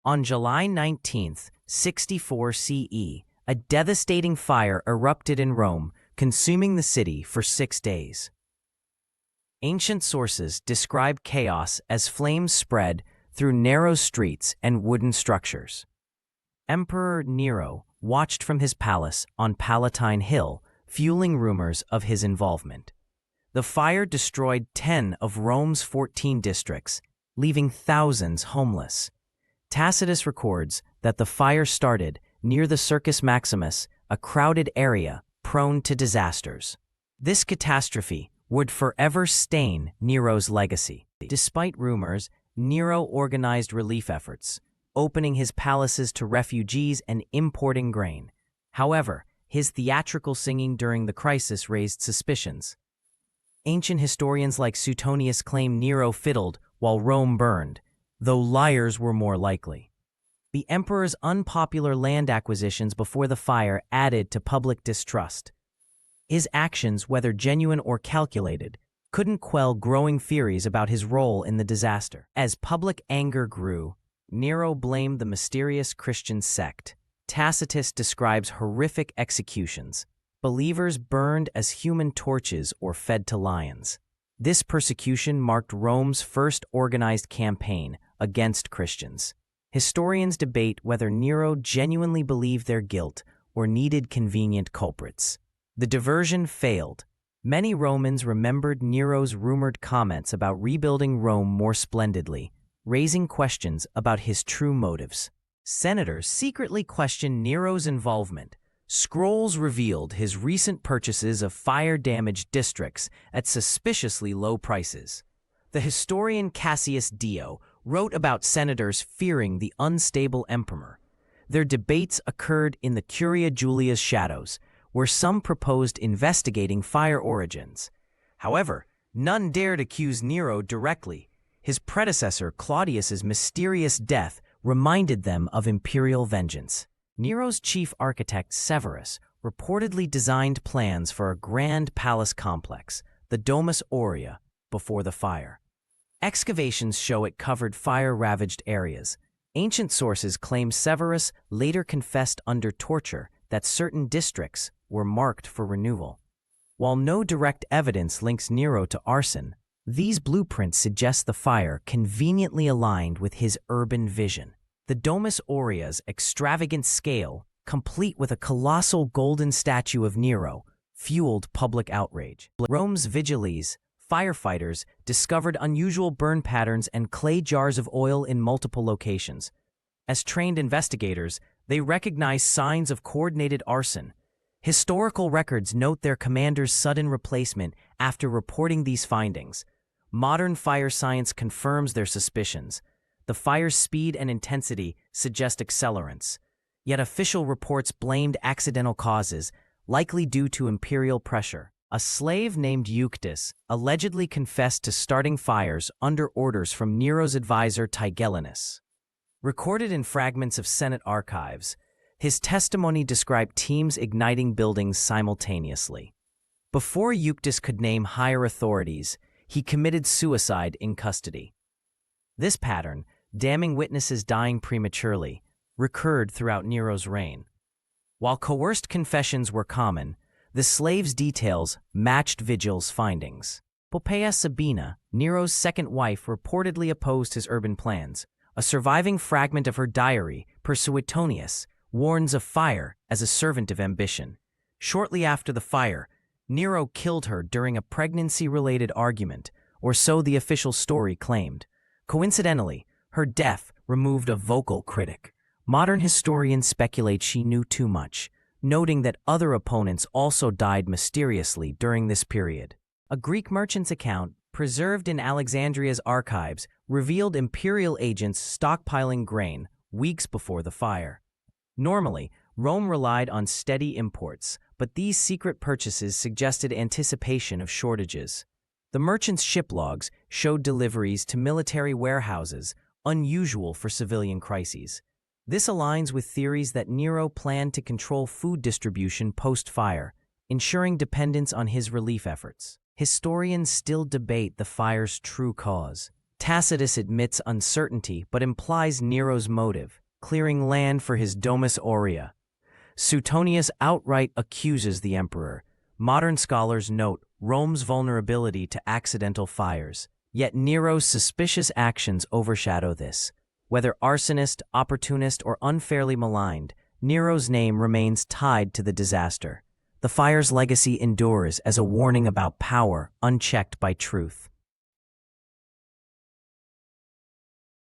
On July 19, 64 CE, a devastating fire erupted in Rome, consuming the city for 6 days. Ancient sources describe chaos as flames spread through narrow streets and wooden structures. Emperor Nero watched from his palace on Palatine Hill, fueling rumors of his involvement. The fire destroyed 10 of Rome's 14 districts, leaving thousands homeless. Tacitus records that the fire started near the Circus Maximus, a crowded area prone to disasters. This catastrophe would forever stain Nero's legacy. Despite rumors, Nero organized relief efforts, opening his palaces to refugees and importing grain. However, his theatrical singing during the crisis raised suspicions. Ancient historians like Suetonius claim Nero fiddled while Rome burned, though liars were more likely. The emperor's unpopular land acquisitions before the fire added to public distrust. His actions, whether genuine or calculated, couldn't quell growing theories about his role in the disaster. As public anger grew, Nero blamed the mysterious Christian sect. Tacitus describes horrific executions. Believers burned as human torches or fed to lions. This persecution marked Rome's first organized campaign against Christians. Historians debate whether Nero genuinely believed their guilt or needed convenient culprits. The diversion failed. Many Romans remembered Nero's rumored comments about rebuilding Rome more splendidly, raising questions about his true motives. Senators secretly questioned Nero's involvement. Scrolls revealed his recent purchases of fire-damaged districts at suspiciously low prices. The historian Cassius Dio wrote about senators fearing the unstable emperor. Their debates occurred in the Curia Julia's shadows, where some proposed investigating fire origins. However, none dared accuse Nero directly. His predecessor Claudius's mysterious death reminded them of imperial vengeance. Nero's chief architect Severus reportedly designed plans for a grand palace complex, the Domus Aurea, before the fire. Excavations show it covered fire-ravaged areas. Ancient sources claim Severus later confessed under torture that certain districts were marked for renewal. While no direct evidence links Nero to arson, these blueprints suggest the fire conveniently aligned with his urban vision. The Domus Aurea's extravagant scale, complete with a colossal golden statue of Nero, fueled public outrage. Rome's vigiles, firefighters, discovered unusual burn patterns and clay jars of oil in multiple locations. As trained investigators, they recognized signs of coordinated arson. Historical records note their commander's sudden replacement after reporting these findings. Modern fire science confirms their suspicions. The fire's speed and intensity suggest accelerants. Yet official reports blamed accidental causes, likely due to imperial pressure. A slave named Euctus allegedly confessed to starting fires under orders from Nero's advisor Tigellinus. Recorded in fragments of Senate archives, his testimony described teams igniting buildings simultaneously. Before Euctus could name higher authorities, he committed suicide in custody. This pattern, damning witnesses dying prematurely, recurred throughout Nero's reign. While coerced confessions were common, the slave's details matched Vigil's findings. Poppaea Sabina, Nero's second wife, reportedly opposed his urban plans. A surviving fragment of her diary, per Suetonius, warns of fire as a servant of ambition. Shortly after the fire, Nero killed her during a pregnancy-related argument, or so the official story claimed. Coincidentally, her death removed a vocal critic. Modern historians speculate she knew too much, noting that other opponents also died mysteriously during this period. A Greek merchant's account, preserved in Alexandria's archives, revealed imperial agents stockpiling grain weeks before the fire. Normally, Rome relied on steady imports, but these secret purchases suggested anticipation of shortages. The merchants' ship logs showed deliveries to military warehouses, unusual for civilian crises. This aligns with theories that Nero planned to control food distribution post-fire, ensuring dependence on his relief efforts. Historians still debate the fire's true cause. Tacitus admits uncertainty but implies Nero's motive, clearing land for his Domus Aurea. Suetonius outright accuses the emperor. Modern scholars note Rome's vulnerability to accidental fires, yet Nero's suspicious actions overshadow this. Whether arsonist, opportunist, or unfairly maligned, Nero's name remains tied to the disaster. The fire's legacy endures as a warning about power unchecked by truth.